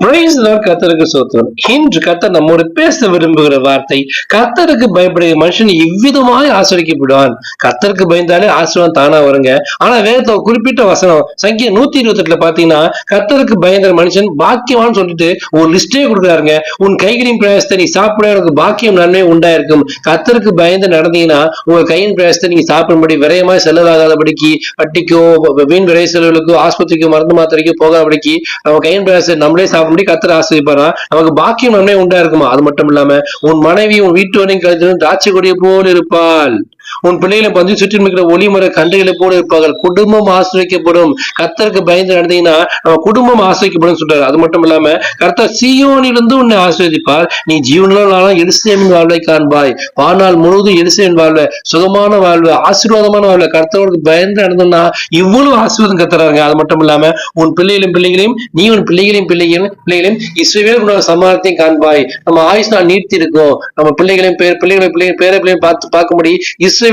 Price Lord. கர்த்தருக்கு ஸ்தோத்திரம். இன்று கர்த்தர் நம்மோடு பேச விரும்புகிற வார்த்தை, கர்த்தருக்கு பயப்படுகிற மனுஷன் இவ்விதமாய் ஆசீர்வதிக்கப்படுவான். கர்த்தருக்கு பயந்தாலே ஆசீர்வாதம் தானா வருங்க. ஆனா வேதத்துல ஒரு குறிப்பிட்ட வசனம் சங்கீதம் 128 பாத்தீங்கன்னா, கர்த்தருக்கு பயந்த மனுஷன் பாக்கியவான்னு சொல்லிட்டு ஒரு லிஸ்டே கொடுக்குறாருங்க. உன் கைகளின் பிரயாசத்தை நீ சாப்பிட எனக்கு பாக்கியம் நன்மை உண்டாயிருக்கும். கர்த்தருக்கு பயந்து நடந்தீங்கன்னா உங்க கையின் பிரயாசத்தை நீங்க சாப்பிடும்படி விரயமாய் செலவாகாதபடிக்கு, வட்டிக்கோ வீண் விரை செலவுகளுக்கோ ஆஸ்பத்திரிக்கோ மருந்து மாத்திரைக்கோ போகாதபடிக்கு நம்ம கையின் பிரயாசத்தை நம்மளே சாப்பிடும்படி கர்த்தர் ஆசீர்வதிப்பாரா. நமக்கு பாக்கியம் நன்மை உண்டா இருக்குமா. அது மட்டும் இல்லாம உன் மனைவி உன் வீட்டு வரையும் கழித்து திராட்சை கொடியை போல் இருப்பாள். உன் பிள்ளைகளை பந்து சுற்றி இருக்கிற ஒளிமர கன்றுகளை போல இருப்பார்கள். குடும்பம் ஆசிரியக்கப்படும். கர்த்தருக்கு பயந்து நடந்தீங்கன்னா நம்ம குடும்பம் ஆசிரியக்கப்படும் சொல்றாரு. அது மட்டும் இல்லாம கர்த்தர் சீயோனிலிருந்து உன்னை ஆசீர்வதிப்பார். நீ ஜீவனால எருசலேமின் வாழ்வை காண்பாய். வாழ்நாள் முழுவதும் எருசலேமின் வாழ்வை, சுகமான வாழ்வு, ஆசீர்வாதமான வாழ்வை கர்த்தருக்கு பயந்து நடந்தோம்னா இவ்வளவு ஆசீர்வாதம் கத்துறாங்க. அது மட்டும் இல்லாம உன் பிள்ளைகளையும் நீ உன் பிள்ளைகளையும் இஸ்ரவேல் சமாளத்தையும் காண்பாய். நம்ம ஆயுஷ் நாள் நீர்த்தி இருக்கும். நம்ம பிள்ளைகளையும் பேர பிள்ளையும் பார்க்கும்படி இஸ்ரவேல்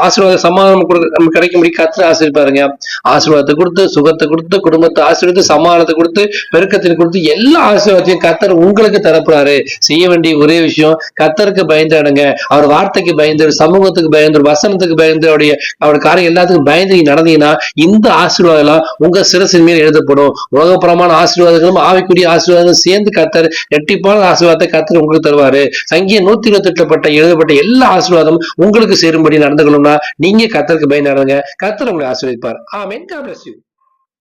ஆசீர்வாத சமாதானம் நமக்கு கிடைக்கும்படி கர்த்தர் ஆசீர்வாருங்க. ஆசீர்வாதத்தை கொடுத்து, சுகத்தை கொடுத்து, குடும்பத்தை ஆசீர்வாதத்தை, சமாதானத்தை கொடுத்து, பெருக்கத்தை கொடுத்து, எல்லா ஆசீர்வாதத்தையும் கர்த்தர் உங்களுக்கு தரப்புறாரு. செய்ய வேண்டிய ஒரே விஷயம் கர்த்தருக்கு பயந்துடுங்க. அவர் வார்த்தைக்கு பயந்து, சமூகத்துக்கு பயந்து, வசனத்துக்கு பயந்து, அவருடைய காரியம் எல்லாத்துக்கும் பயந்து நீங்க நடந்தீங்கன்னா இந்த ஆசீர்வாதம் எல்லாம் உங்க சிரசின் மேல் எழுதப்படும். உலகப்புறமான ஆசீர்வாதங்களும் ஆவிக்குரிய ஆசீர்வாதங்களும் சேர்ந்து கர்த்தர் இரட்டிப்பான ஆசீர்வாதத்தை கர்த்தர் உங்களுக்கு தருவாரு. சங்கீதம் 128 எழுதப்பட்ட எல்லா ஆசீர்வாதமும் உங்களுக்கு சேரும்படி நடந்துக்கணும்னா நீங்க கர்த்தருக்கு பயந்து நடங்க. கர்த்தர் உங்களை ஆசீர்வதிப்பார். ஆமென். God bless you.